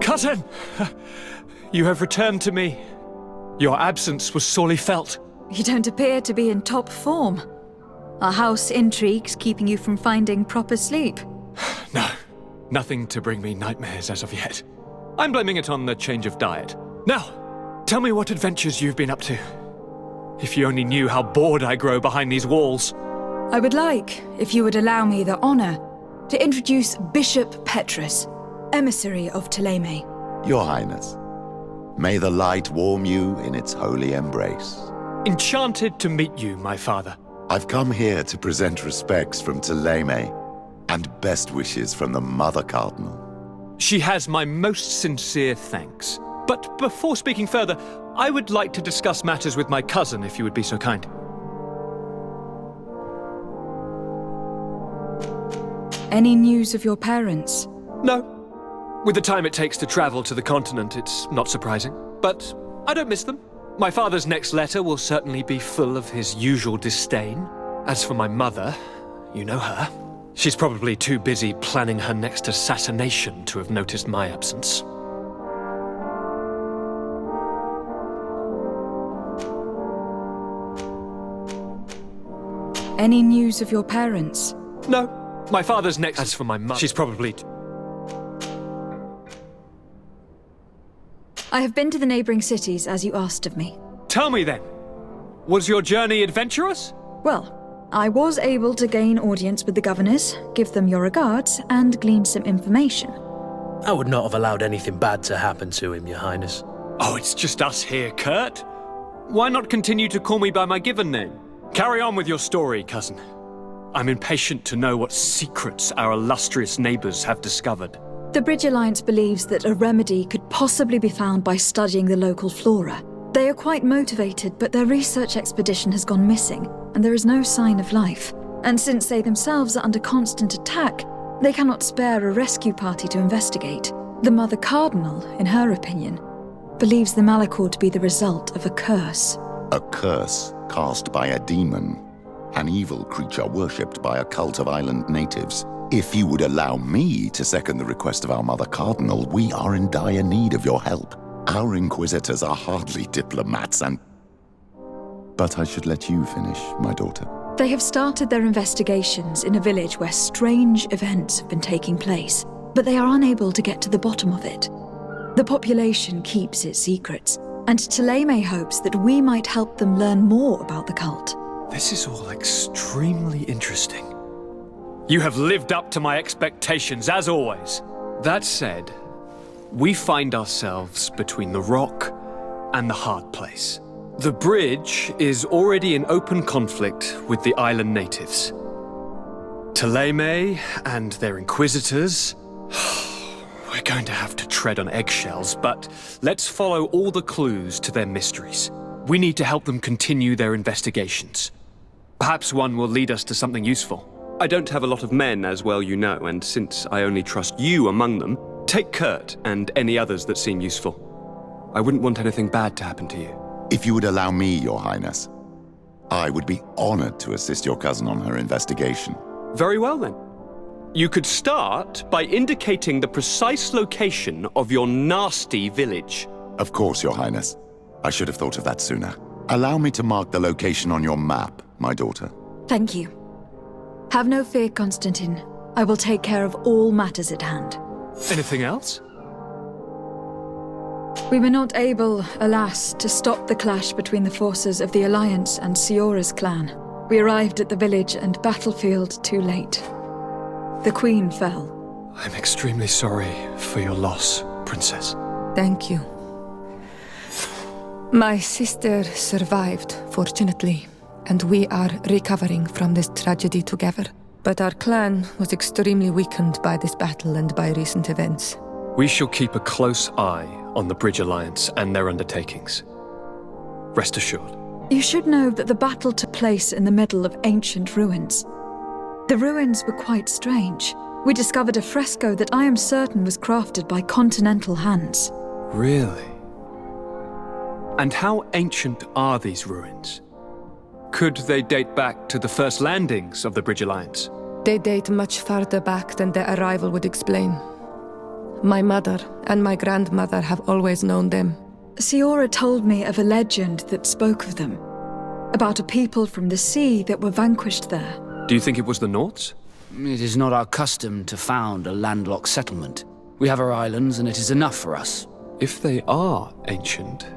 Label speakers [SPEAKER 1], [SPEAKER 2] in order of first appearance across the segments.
[SPEAKER 1] Cousin! You have returned to me. Your absence was sorely felt.
[SPEAKER 2] You don't appear to be in top form. Are house intrigues keeping you from finding proper sleep?
[SPEAKER 1] No, nothing to bring me nightmares as of yet. I'm blaming it on the change of diet. Now, tell me what adventures you've been up to. If you only knew how bored I grow behind these walls.
[SPEAKER 2] I would like, if you would allow me the honor, to introduce Bishop Petrus, emissary of Ptolemy.
[SPEAKER 3] Your Highness, may the light warm you in its holy embrace.
[SPEAKER 1] Enchanted to meet you, my father.
[SPEAKER 3] I've come here to present respects from Ptolemy and best wishes from the Mother Cardinal.
[SPEAKER 1] She has my most sincere thanks. But before speaking further, I would like to discuss matters with my cousin, if you would be so kind.
[SPEAKER 2] Any news of your parents?
[SPEAKER 1] No. With the time it takes to travel to the continent, it's not surprising. But I don't miss them. My father's next letter will certainly be full of his usual disdain. As for my mother, you know her. She's probably too busy planning her next assassination to have noticed my absence.
[SPEAKER 2] Any news of your parents?
[SPEAKER 1] No. My father's next. As for my mother, she's probably...
[SPEAKER 2] I have been to the neighboring cities, as you asked of me.
[SPEAKER 1] Tell me then, was your journey adventurous?
[SPEAKER 2] Well, I was able to gain audience with the governors, give them your regards, and glean some information.
[SPEAKER 4] I would not have allowed anything bad to happen to him, Your Highness.
[SPEAKER 1] Oh, it's just us here, Kurt. Why not continue to call me by my given name? Carry on with your story, cousin. I'm impatient to know what secrets our illustrious neighbors have discovered.
[SPEAKER 2] The Bridge Alliance believes that a remedy could possibly be found by studying the local flora. They are quite motivated, but their research expedition has gone missing, and there is no sign of life. And since they themselves are under constant attack, they cannot spare a rescue party to investigate. The Mother Cardinal, in her opinion, believes the Malachor to be the result of a curse.
[SPEAKER 3] A curse cast by a demon. An evil creature worshipped by a cult of island natives. If you would allow me to second the request of our Mother Cardinal, we are in dire need of your help. Our inquisitors are hardly diplomats and... But I should let you finish, my daughter.
[SPEAKER 2] They have started their investigations in a village where strange events have been taking place, but they are unable to get to the bottom of it. The population keeps its secrets, and Ptolemy hopes that we might help them learn more about the cult.
[SPEAKER 1] This is all extremely interesting. You have lived up to my expectations, as always. That said, we find ourselves between the rock and the hard place. The bridge is already in open conflict with the island natives. Ptolemy and their inquisitors... We're going to have to tread on eggshells, but let's follow all the clues to their mysteries. We need to help them continue their investigations. Perhaps one will lead us to something useful. I don't have a lot of men, as well you know, and since I only trust you among them, take Kurt and any others that seem useful. I wouldn't want anything bad to happen to you.
[SPEAKER 3] If you would allow me, Your Highness, I would be honored to assist your cousin on her investigation.
[SPEAKER 1] Very well, then. You could start by indicating the precise location of your nasty village.
[SPEAKER 3] Of course, Your Highness. I should have thought of that sooner. Allow me to mark the location on your map, my daughter.
[SPEAKER 2] Thank you. Have no fear, Constantine. I will take care of all matters at hand.
[SPEAKER 1] Anything else?
[SPEAKER 2] We were not able, alas, to stop the clash between the forces of the Alliance and Siora's clan. We arrived at the village and battlefield too late. The Queen fell.
[SPEAKER 1] I'm extremely sorry for your loss, Princess.
[SPEAKER 5] Thank you. My sister survived, fortunately, and we are recovering from this tragedy together. But our clan was extremely weakened by this battle and by recent events.
[SPEAKER 1] We shall keep a close eye on the Bridge Alliance and their undertakings. Rest assured.
[SPEAKER 2] You should know that the battle took place in the middle of ancient ruins. The ruins were quite strange. We discovered a fresco that I am certain was crafted by continental hands.
[SPEAKER 1] Really? And how ancient are these ruins? Could they date back to the first landings of the Bridge Alliance?
[SPEAKER 5] They date much farther back than their arrival would explain. My mother and my grandmother have always known them.
[SPEAKER 2] Siora told me of a legend that spoke of them. About a people from the sea that were vanquished there.
[SPEAKER 1] Do you think it was the Nauts?
[SPEAKER 6] It is not our custom to found a landlocked settlement. We have our islands, and it is enough for us.
[SPEAKER 1] If they are ancient,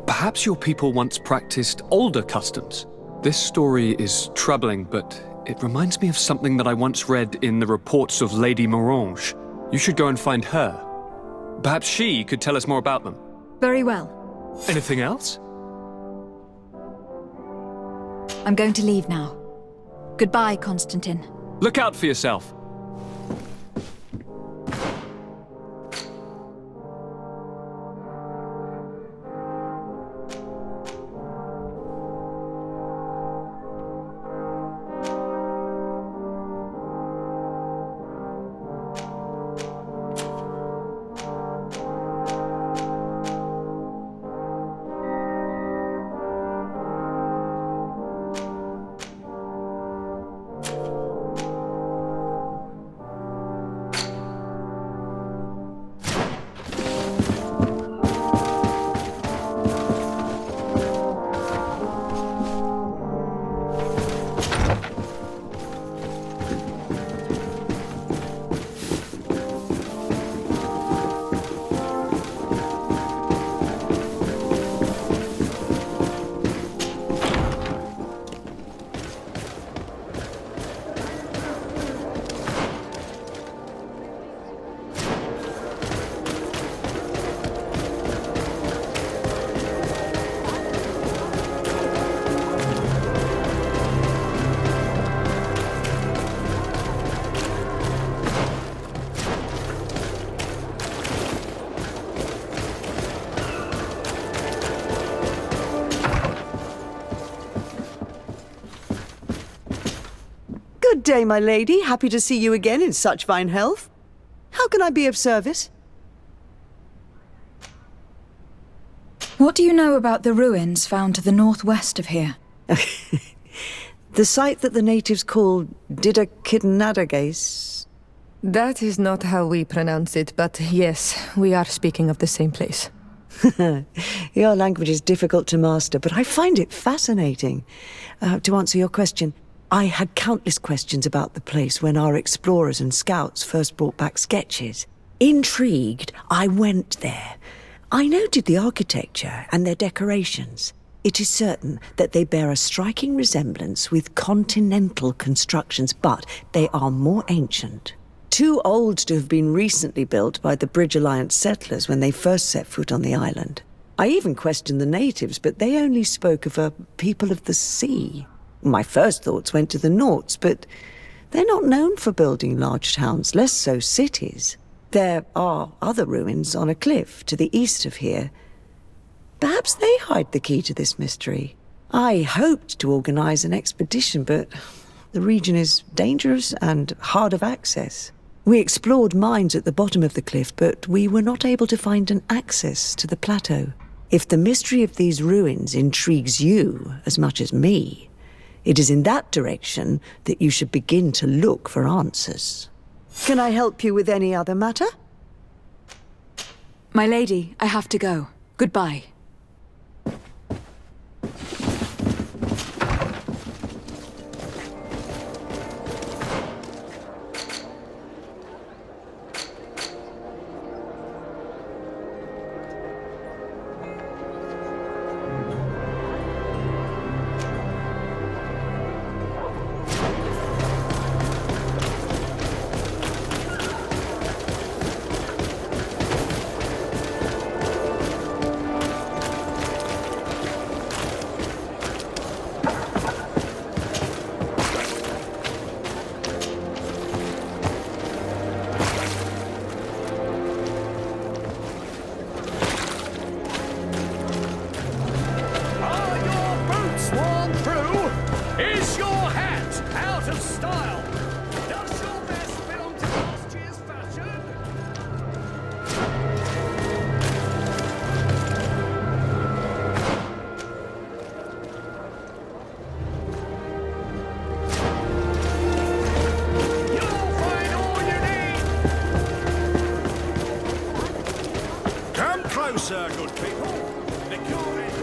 [SPEAKER 1] perhaps your people once practiced older customs. This story is troubling, but it reminds me of something that I once read in the reports of Lady Morange. You should go and find her. Perhaps she could tell us more about them.
[SPEAKER 2] Very well.
[SPEAKER 1] Anything else?
[SPEAKER 2] I'm going to leave now. Goodbye, Constantine.
[SPEAKER 1] Look out for yourself.
[SPEAKER 7] Good day, my lady. Happy to see you again in such fine health. How can I be of service?
[SPEAKER 2] What do you know about the ruins found to the northwest of here?
[SPEAKER 7] The site that the natives call Didakidnadagase.
[SPEAKER 5] That is not how we pronounce it, but yes, we are speaking of the same place.
[SPEAKER 7] Your language is difficult to master, but I find it fascinating. To answer your question, I had countless questions about the place when our explorers and scouts first brought back sketches. Intrigued, I went there. I noted the architecture and their decorations. It is certain that they bear a striking resemblance with continental constructions, but they are more ancient. Too old to have been recently built by the Bridge Alliance settlers when they first set foot on the island. I even questioned the natives, but they only spoke of a people of the sea. My first thoughts went to the Nauts, but they're not known for building large towns, less so cities. There are other ruins on a cliff to the east of here. Perhaps they hide the key to this mystery. I hoped to organize an expedition, but the region is dangerous and hard of access. We explored mines at the bottom of the cliff, but we were not able to find an access to the plateau. If the mystery of these ruins intrigues you as much as me, it is in that direction that you should begin to look for answers. Can I help you with any other matter?
[SPEAKER 2] My lady, I have to go. Goodbye.
[SPEAKER 8] sir, good people. The cure is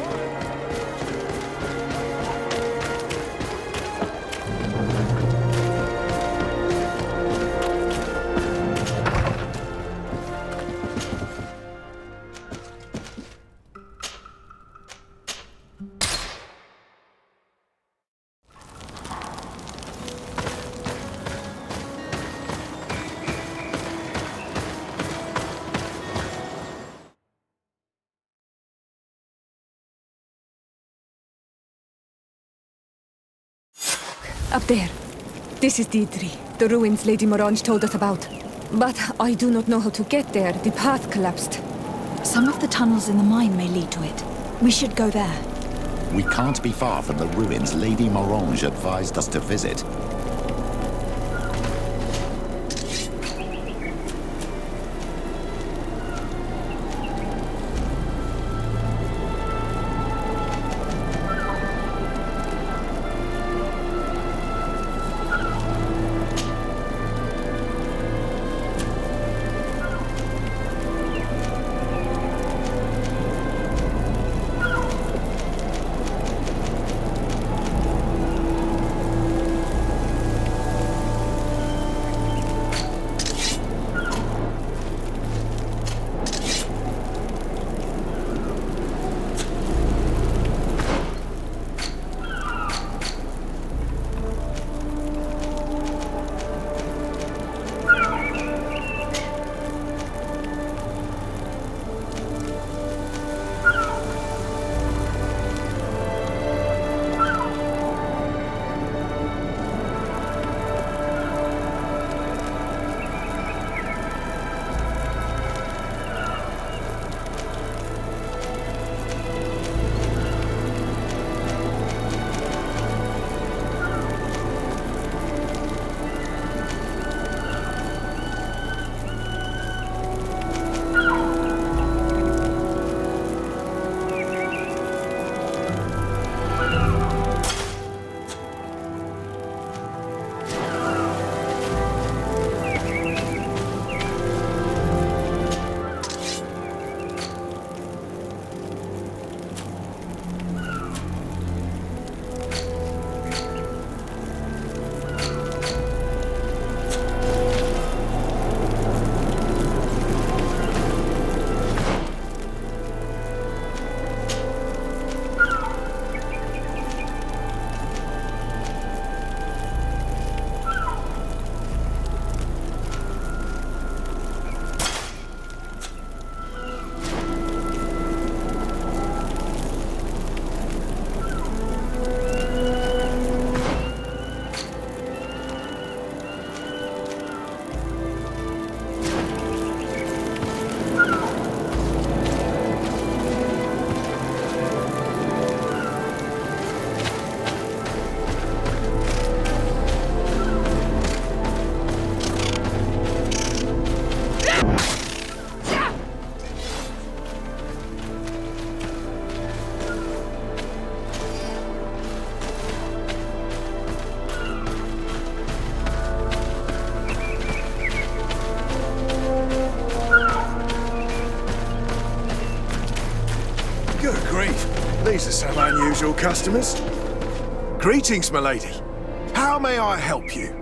[SPEAKER 5] Up there. This is Deidre, the ruins Lady Morange told us about. But I do not know how to get there. The path collapsed.
[SPEAKER 2] Some of the tunnels in the mine may lead to it. We should go there.
[SPEAKER 3] We can't be far from the ruins Lady Morange advised us to visit.
[SPEAKER 8] These are some unusual customers. Greetings, my lady. How may I help you?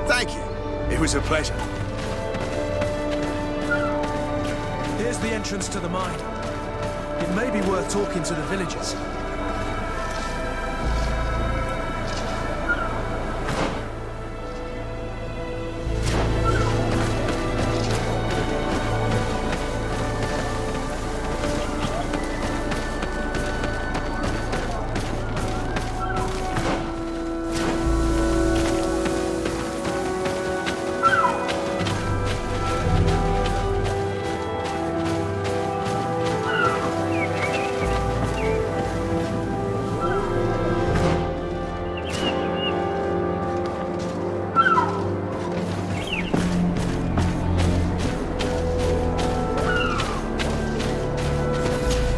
[SPEAKER 8] Thank you. It was a pleasure.
[SPEAKER 9] entrance to the mine. It may be worth talking to the villagers.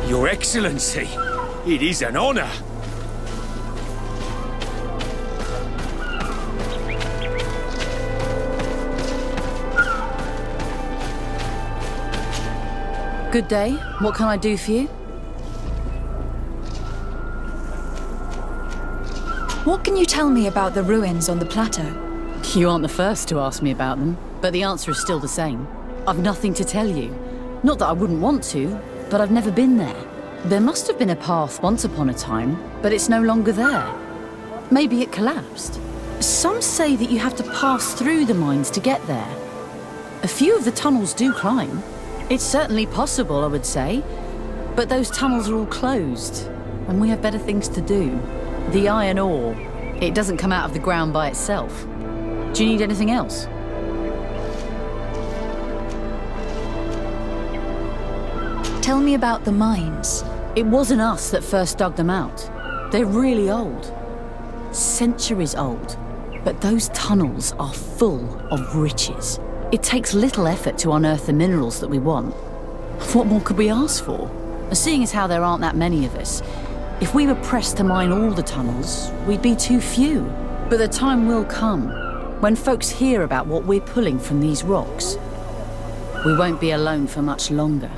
[SPEAKER 1] Your Excellency, it is an honor.
[SPEAKER 10] Good day. What can I do for you?
[SPEAKER 2] What can you tell me about the ruins on the plateau?
[SPEAKER 10] You aren't the first to ask me about them, but the answer is still the same. I've nothing to tell you. Not that I wouldn't want to, but I've never been there. There must have been a path once upon a time, but it's no longer there. Maybe it collapsed. Some say that you have to pass through the mines to get there. A few of the tunnels do climb. It's certainly possible, I would say. But those tunnels are all closed, and we have better things to do. The iron ore, it doesn't come out of the ground by itself. Do you need anything else?
[SPEAKER 2] Tell me about the mines.
[SPEAKER 10] It wasn't us that first dug them out. They're really old. Centuries old. But those tunnels are full of riches. It takes little effort to unearth the minerals that we want. What more could we ask for? Seeing as how there aren't that many of us, if we were pressed to mine all the tunnels, we'd be too few. But the time will come when folks hear about what we're pulling from these rocks. We won't be alone for much longer.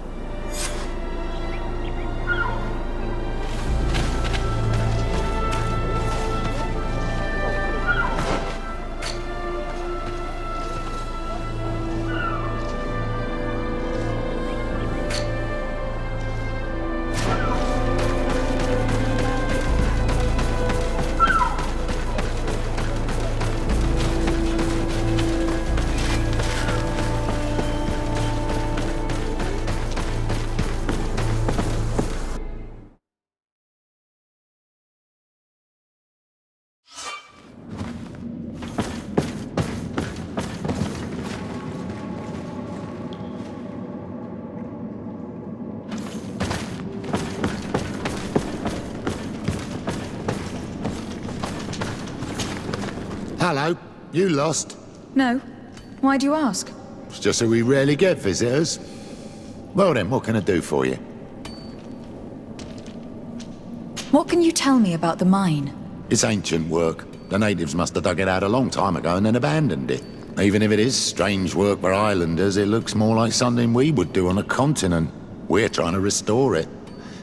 [SPEAKER 3] Hello, you lost?
[SPEAKER 2] No. Why do you ask?
[SPEAKER 3] It's just that we rarely get visitors. Well then, what can I do for you?
[SPEAKER 2] What can you tell me about the mine?
[SPEAKER 3] It's ancient work. The natives must have dug it out a long time ago and then abandoned it. Even if it is strange work for islanders, it looks more like something we would do on a continent. We're trying to restore it.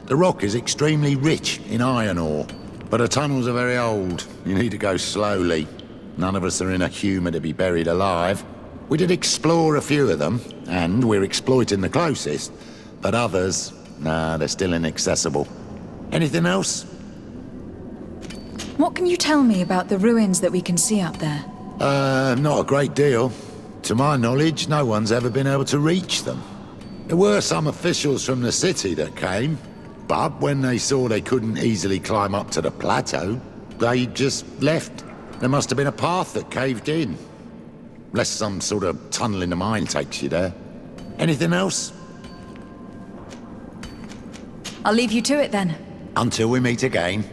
[SPEAKER 3] The rock is extremely rich in iron ore, but the tunnels are very old. You need to go slowly. None of us are in a humour to be buried alive. We did explore a few of them, and we're exploiting the closest. But others, nah, they're still inaccessible. Anything else?
[SPEAKER 2] What can you tell me about the ruins that we can see up there?
[SPEAKER 3] Not a great deal. To my knowledge, no one's ever been able to reach them. There were some officials from the city that came, but when they saw they couldn't easily climb up to the plateau, they just left. There must have been a path that caved in. Unless some sort of tunnel in the mine takes you there. Anything else?
[SPEAKER 2] I'll leave you to it then.
[SPEAKER 3] Until we meet again.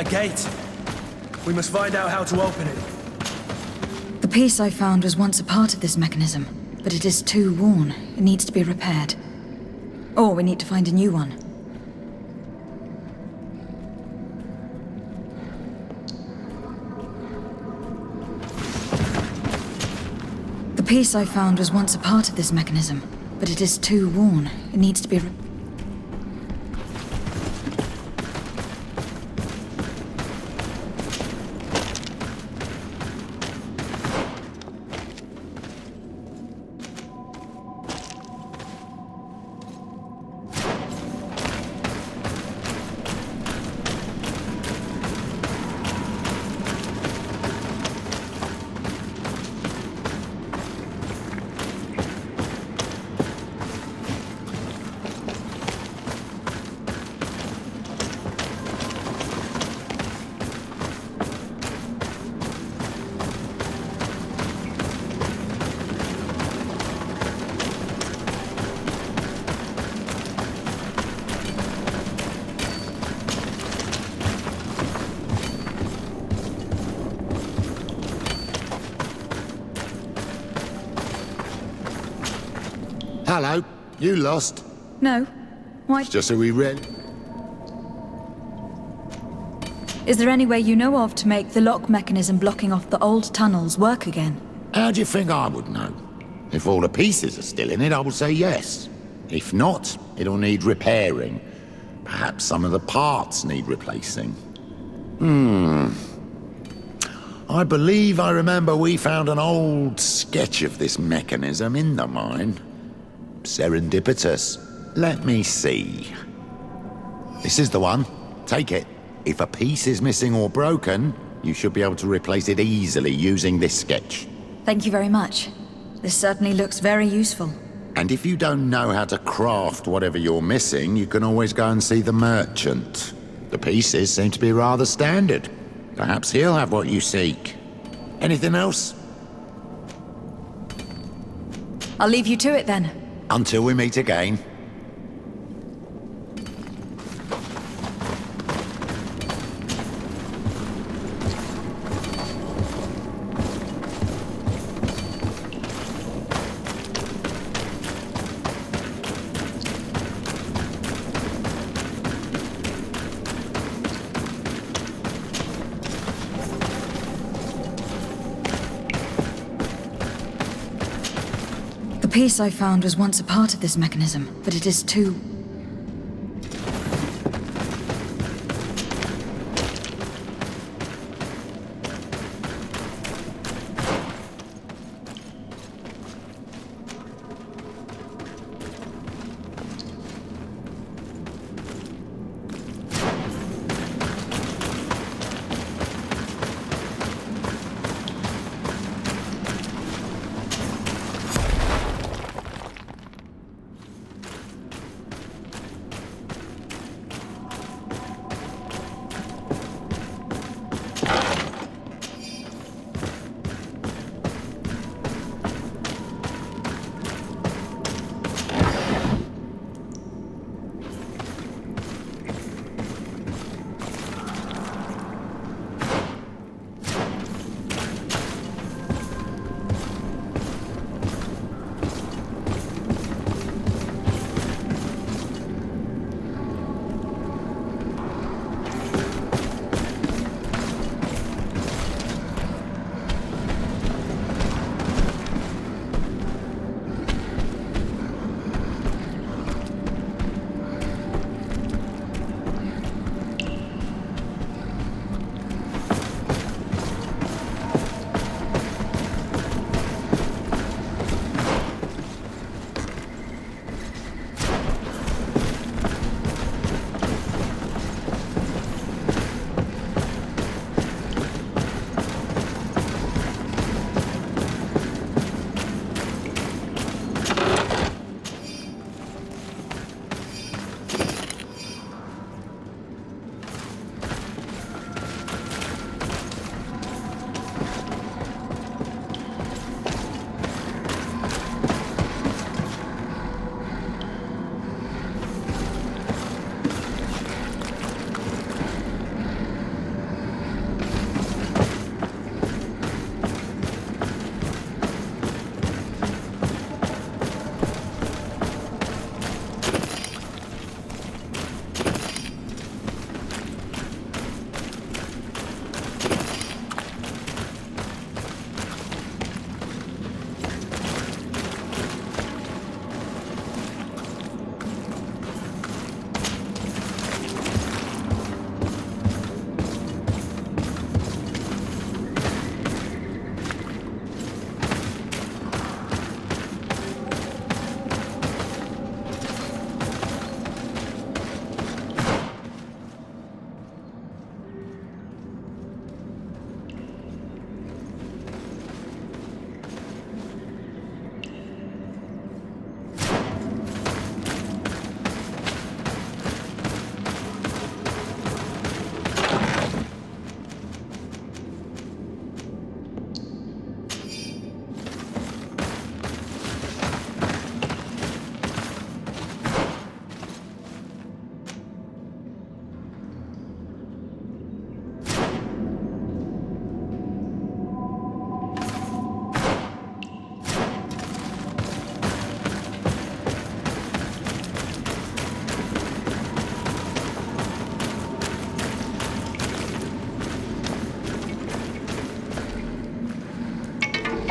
[SPEAKER 9] gate. We must find out how to open it.
[SPEAKER 2] The piece I found was once a part of this mechanism, but it is too worn. It needs to be repaired. Or we need to find a new one. The piece I found was once a part of this mechanism, but it is too worn. It needs to be
[SPEAKER 3] Hello, you lost.
[SPEAKER 2] No. Why?
[SPEAKER 3] It's just so we read.
[SPEAKER 2] Is there any way you know of to make the lock mechanism blocking off the old tunnels work again?
[SPEAKER 3] How do you think I would know? If all the pieces are still in it, I will say yes. If not, it'll need repairing. Perhaps some of the parts need replacing. I believe I remember we found an old sketch of this mechanism in the mine. Serendipitous. Let me see. This is the one. Take it. If a piece is missing or broken, you should be able to replace it easily using this sketch.
[SPEAKER 2] Thank you very much. This certainly looks very useful.
[SPEAKER 3] And if you don't know how to craft whatever you're missing, you can always go and see the merchant. The pieces seem to be rather standard. Perhaps he'll have what you seek. Anything else?
[SPEAKER 2] I'll leave you to it then.
[SPEAKER 3] Until we meet again.
[SPEAKER 2] The piece I found was once a part of this mechanism, but it is too...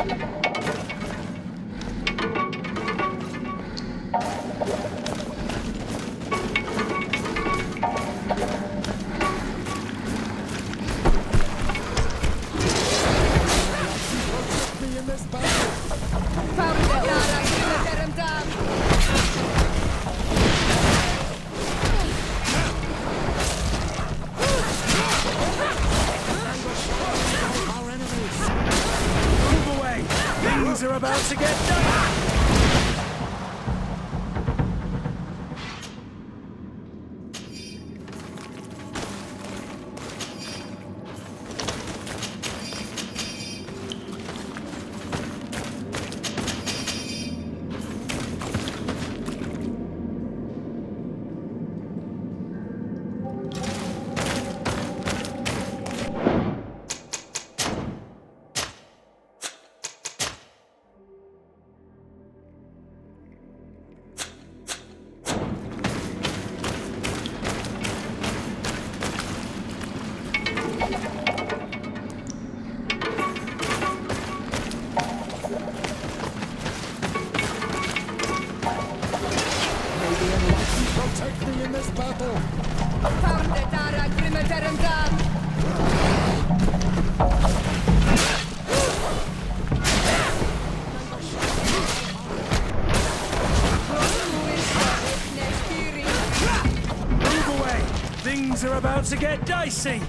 [SPEAKER 9] Move away! Things are about to get done!
[SPEAKER 8] Protect me in this battle!
[SPEAKER 9] Move away! Things are about to get dicey!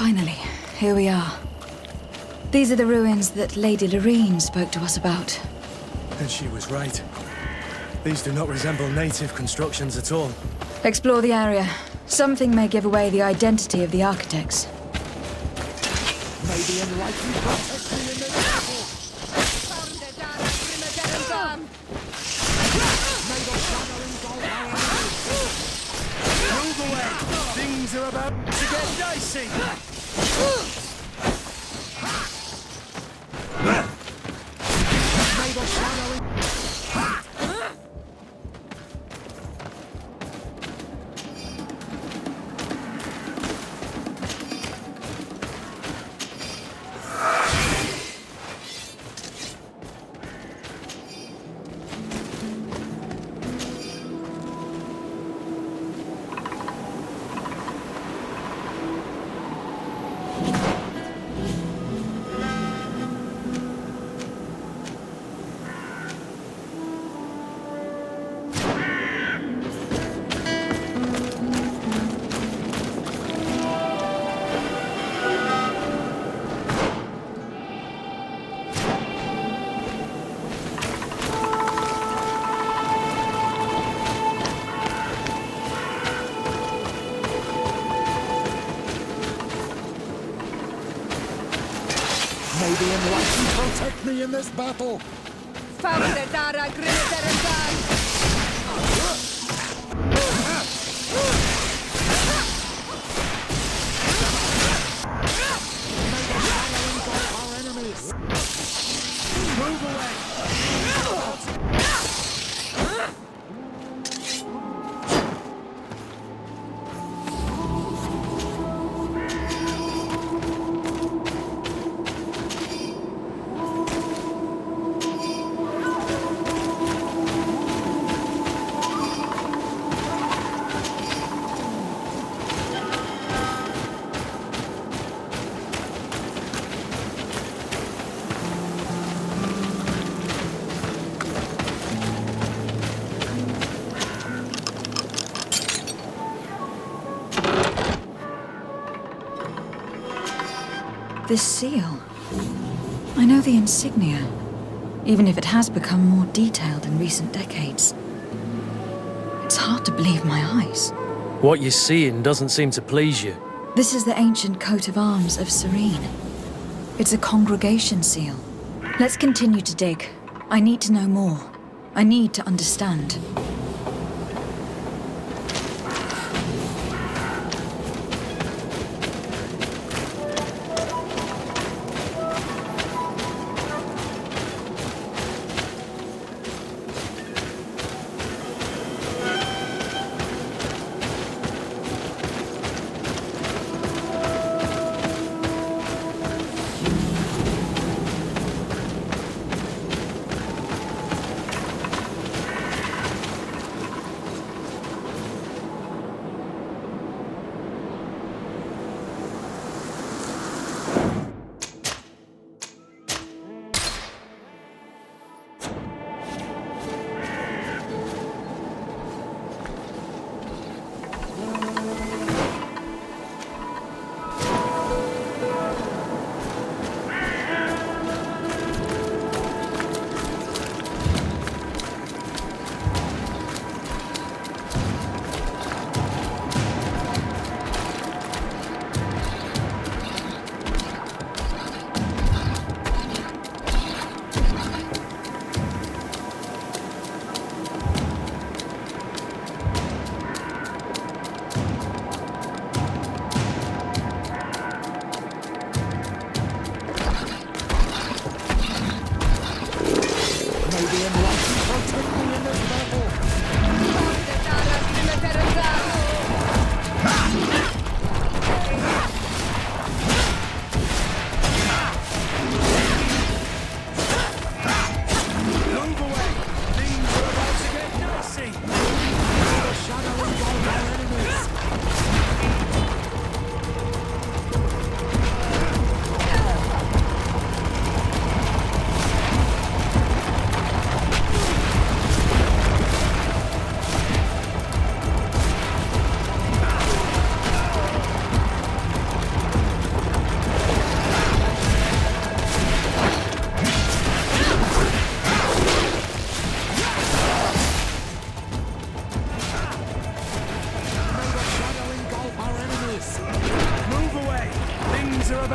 [SPEAKER 2] Finally, here we are. These are the ruins that Lady Lorene spoke to us about.
[SPEAKER 9] And she was right. These do not resemble native constructions at all.
[SPEAKER 2] Explore the area. Something may give away the identity of the architects.
[SPEAKER 8] Maybe unlikely protect me in this battle. Move away! Things are about to get dicey! May the shadow in... May the enlightened protect me in this battle! Our enemies! Move away!
[SPEAKER 2] This seal. I know the insignia, even if it has become more detailed in recent decades. It's hard to believe my eyes.
[SPEAKER 4] What you're seeing doesn't seem to please you.
[SPEAKER 2] This is the ancient coat of arms of Serene. It's a congregation seal. Let's continue to dig. I need to know more. I need to understand.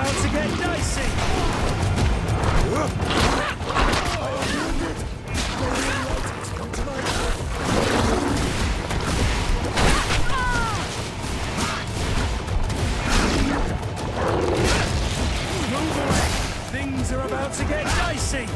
[SPEAKER 9] about to get dicey! Move away! Things are about to get dicey!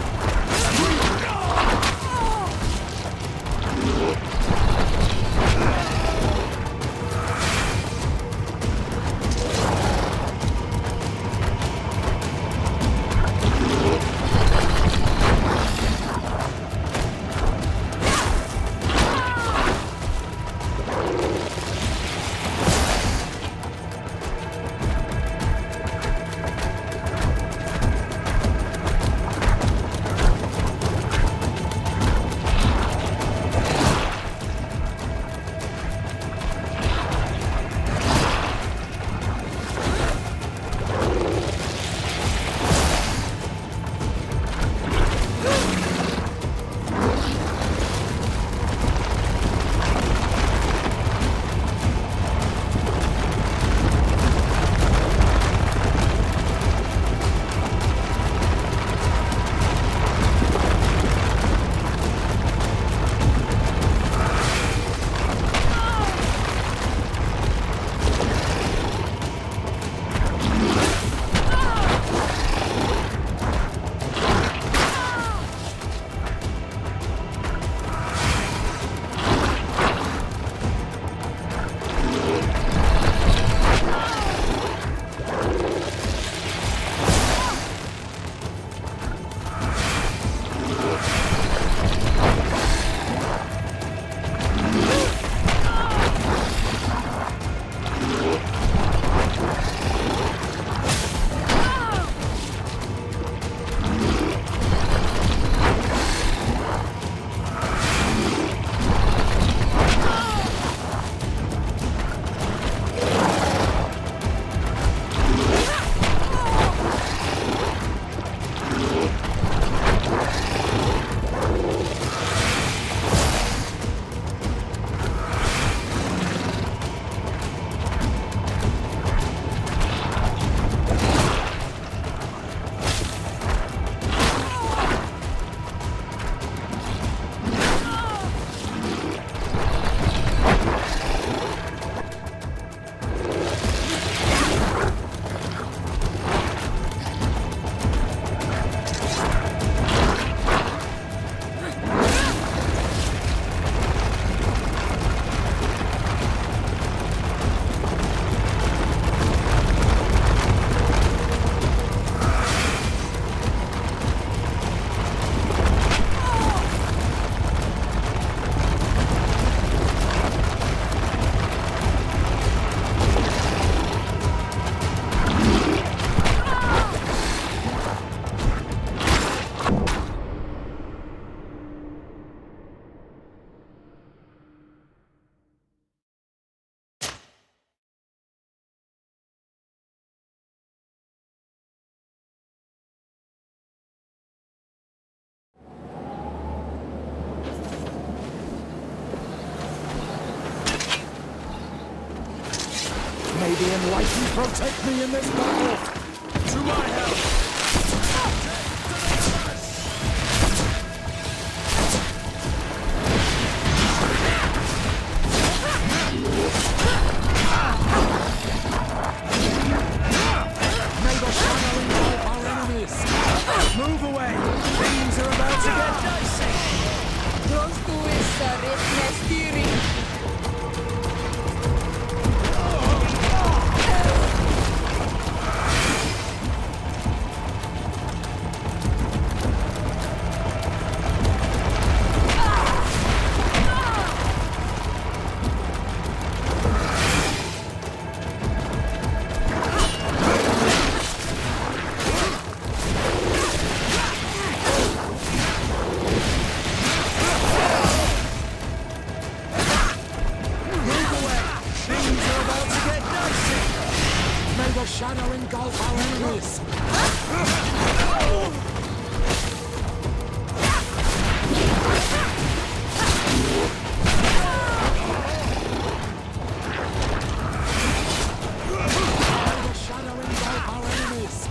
[SPEAKER 8] May the enlightened protect me in this battle! To my help! May the shadow engulf our enemies!
[SPEAKER 9] Move away! Things are about to get dicey!
[SPEAKER 8] The shadow engulf our enemies! The shadow engulf our enemies!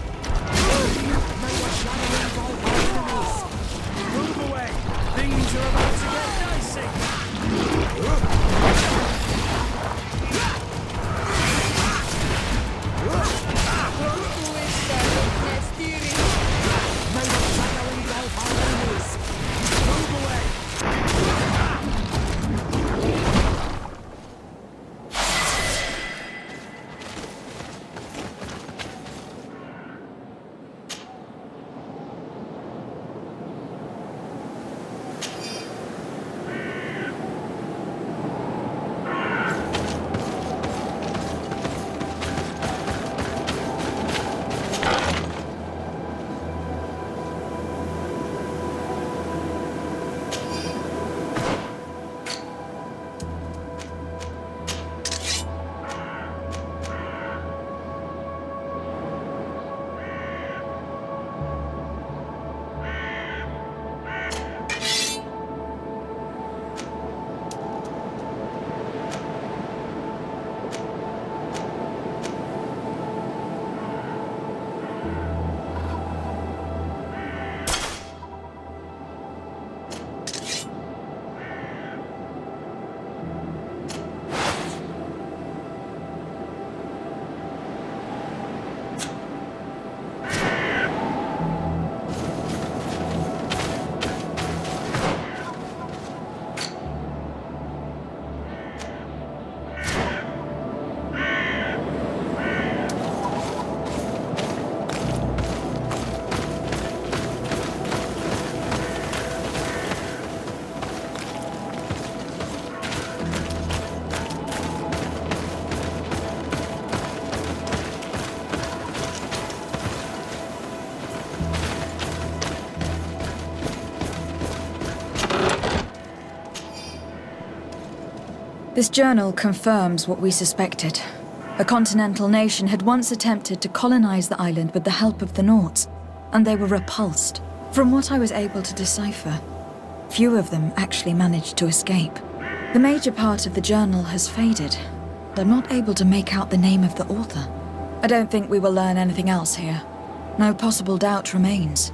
[SPEAKER 2] This journal confirms what we suspected. A continental nation had once attempted to colonize the island with the help of the Nauts, and they were repulsed. From what I was able to decipher, few of them actually managed to escape. The major part of the journal has faded, and I'm not able to make out the name of the author. I don't think we will learn anything else here. No possible doubt remains.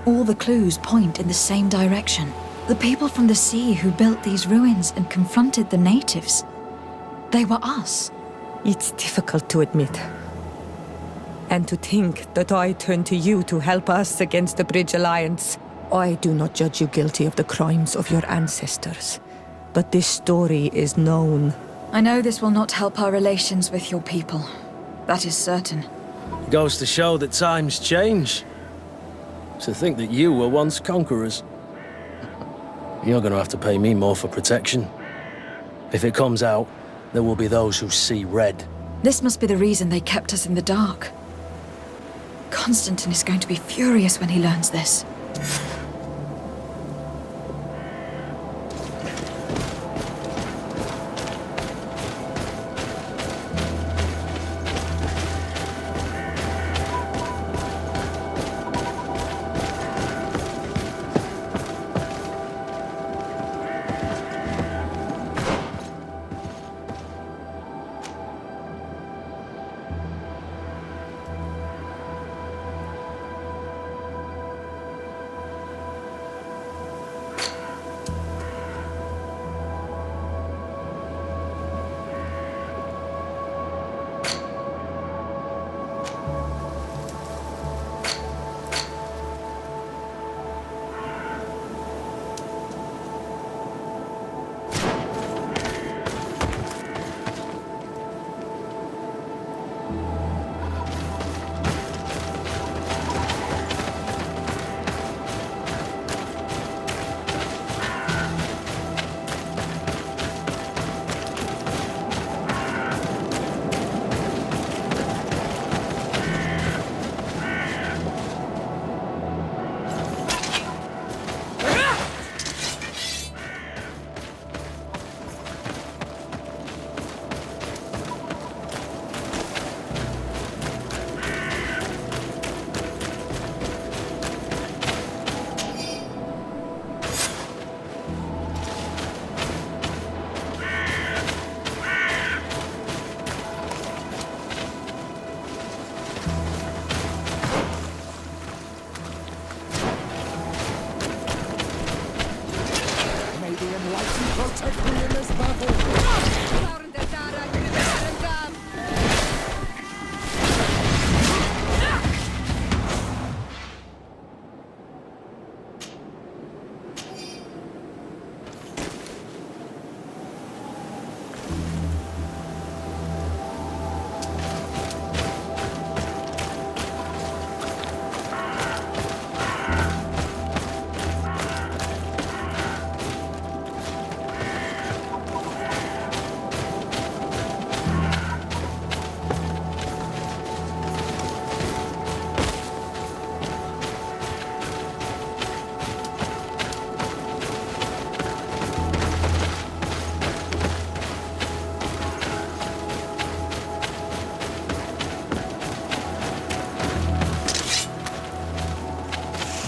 [SPEAKER 2] All the clues point in the same direction. The people from the sea who built these ruins and confronted the natives. They were us.
[SPEAKER 5] It's difficult to admit. And to think that I turn to you to help us against the Bridge Alliance. I do not judge you guilty of the crimes of your ancestors. But this story is known.
[SPEAKER 2] I know this will not help our relations with your people. That is certain.
[SPEAKER 4] Goes to show that times change. To think that you were once conquerors. You're gonna have to pay me more for protection. If it comes out, there will be those who see red.
[SPEAKER 2] This must be the reason they kept us in the dark. Constantine is going to be furious when he learns this.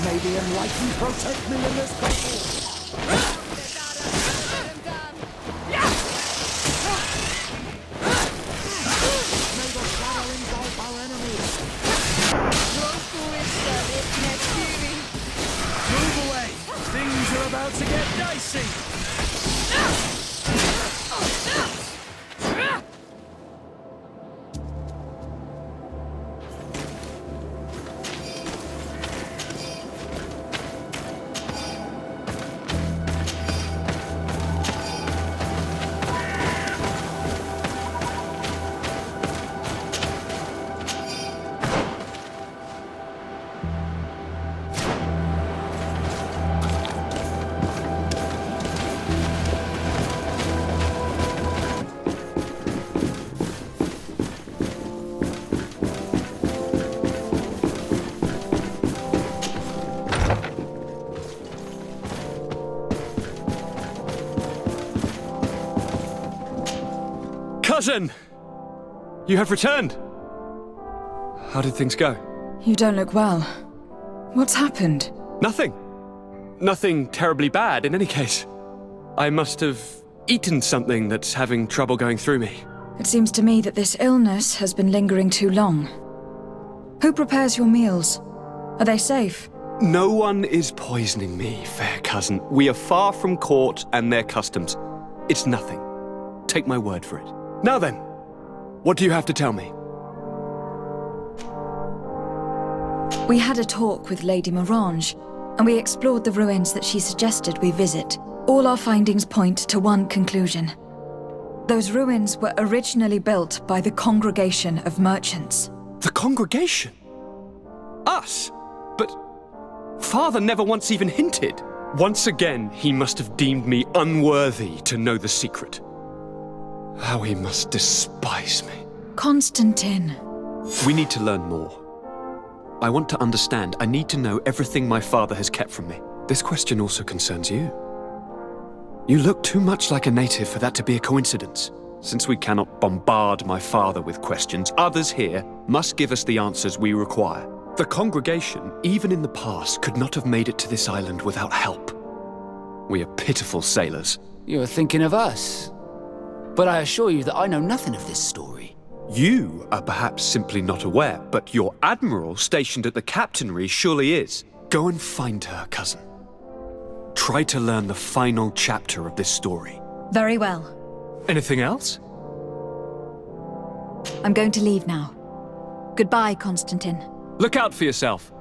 [SPEAKER 8] Maybe enlighten protect me in this battle. May the shadow engulf our enemies. Move away. Things are about to get dicey.
[SPEAKER 1] Cousin! You have returned! How did things go?
[SPEAKER 2] You don't look well. What's happened?
[SPEAKER 1] Nothing. Nothing terribly bad, in any case. I must have eaten something that's having trouble going through me.
[SPEAKER 2] It seems to me that this illness has been lingering too long. Who prepares your meals? Are they safe?
[SPEAKER 1] No one is poisoning me, fair cousin. We are far from court and their customs. It's nothing. Take my word for it. Now then, what do you have to tell me?
[SPEAKER 2] We had a talk with Lady Morange, and we explored the ruins that she suggested we visit. All our findings point to one conclusion. Those ruins were originally built by the Congregation of Merchants.
[SPEAKER 1] The Congregation? Us? But Father never once even hinted. Once again, he must have deemed me unworthy to know the secret. How he must despise me.
[SPEAKER 2] Constantine.
[SPEAKER 1] We need to learn more. I want to understand. I need to know everything my father has kept from me. This question also concerns you. You look too much like a native for that to be a coincidence. Since we cannot bombard my father with questions, others here must give us the answers we require. The congregation, even in the past, could not have made it to this island without help. We are pitiful sailors.
[SPEAKER 6] You are thinking of us. But I assure you that I know nothing of this story.
[SPEAKER 1] You are perhaps simply not aware, but your admiral stationed at the captainry surely is. Go and find her, cousin. Try to learn the final chapter of this story.
[SPEAKER 2] Very well.
[SPEAKER 1] Anything else?
[SPEAKER 2] I'm going to leave now. Goodbye, Constantine.
[SPEAKER 1] Look out for yourself.